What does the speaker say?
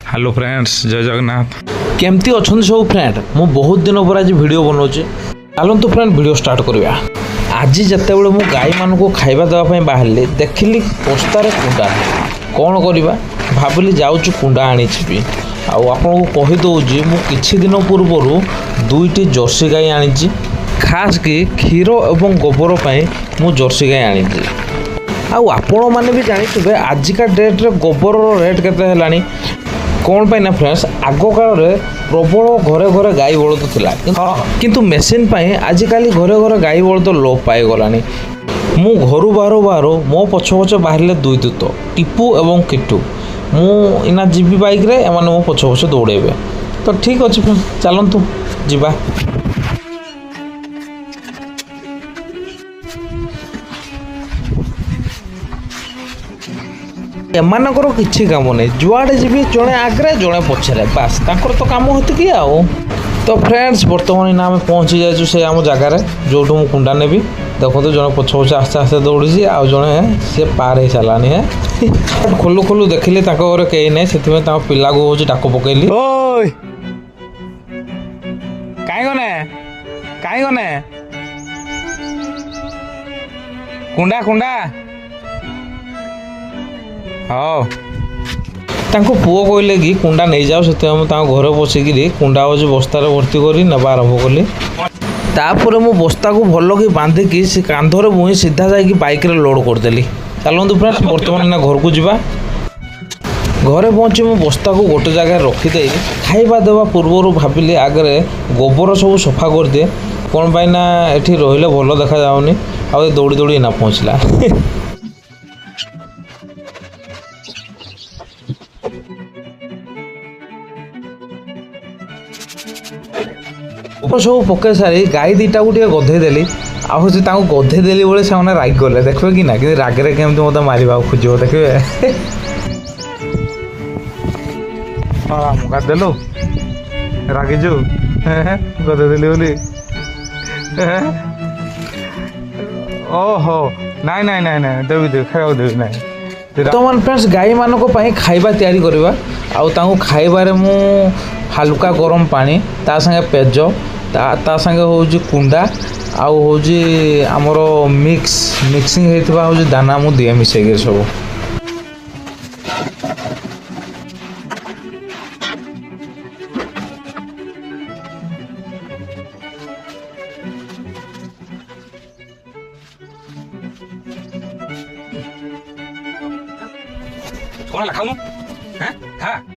Hello friends जय जगन्नाथ। केमती अच्छा सब फ्रेंड मु बहुत दिन पर आज वीडियो बनाऊे चलते फ्रेंड वीडियो स्टार्ट करवा। आज जिते बड़े मु गाई मान को खाଇବା देवाई बाहर देखिली पोस्तार कुंडा कौन करवा भाविली जाऊँ कुंडा आनीबी आपको कहीदे मु किछि दिन पूर्वर दुईटी जर्सी गाई आनी खास कि क्षीर एवं गोबर पर मु जर्सी गाई आनी आपण मैंने भी जानी आजिका डेट्रे गोबर रेट के कौन पाई ना फ्रेंड्स आग काल प्रबल घरे घरे गाई बलद थिला किंतु मेसीन आजिकल घरे घरे गाई बलद लोप पाई गलानी। मु घर बाहर बाहर मो पछ पछ बाहर दुई दूत टीपू एवं किटू मु इना जीवी बाइक रे एमाने मो पछ पछ दौड़ेबे तो ठीक अच्छे फ्रेंड्स चलतु जीवा। एमानकर किछि काम नहीं जुआड़े जी जड़े आगे जड़े पछरे बास तांकर तो काम होती कि आओ तो फ्रेंड्स बर्तमान इना आम पहुँची जाइए से आम जगार जो मुझे कुंडा नेबी देखो तो जड़े पछ पछ आस्ते आस्ते दौड़ी आउ जड़े सी पार हो सारानी है खोलु खोलु देखिली घर कई ना से पिला को हूँ डाक पकईली कहीं गने कुंडा कुंडा हाँ तांको पुओ कहले कि कुंडा नहीं जाओ से घर बसिकी कुंडा हूँ बस्तार भर्ती कर नवा आरंभ कली तापर मु बस्ता को भल कि बांधिकी से कांधरे मुई सीधा जाकि बाइक रे लोड करदेली। चलतु फ्रेंड्स बर्तमान ना घर को जीवा। घरे पहुँची मु बस्ता को गोटे जगह रखीदे खाଇବା देवा पूर्वर भाविली आगे गोबर सब सफा कर दिए कौन पाई ना एठी रहिले भल देखा जाउनी आ दौड़ी दौड़ी ना पहुँचला सब पकई सारी गाई दीटा को गधे देली आउ गधे देली बोले से राग गले देखिए कि ना कि रागे केमती मत मार खोज देखिए हाँ मुदेलु रागिजु गधे देली बोली ओहो नाई नाई नाई नाई देवी देवी खाया देवी ना बर्तमान फ्रेंड्स गाई मान खाଇବା तैयारी करवा आउ खाइबारे मु हल्का गरम पानी ता संगे पेज ता संगे हूँ कुंडा आउ हूँ आमर मिक्सिंग होता हूँ दाना मु दिए मिसेक सब कौन खाऊ खा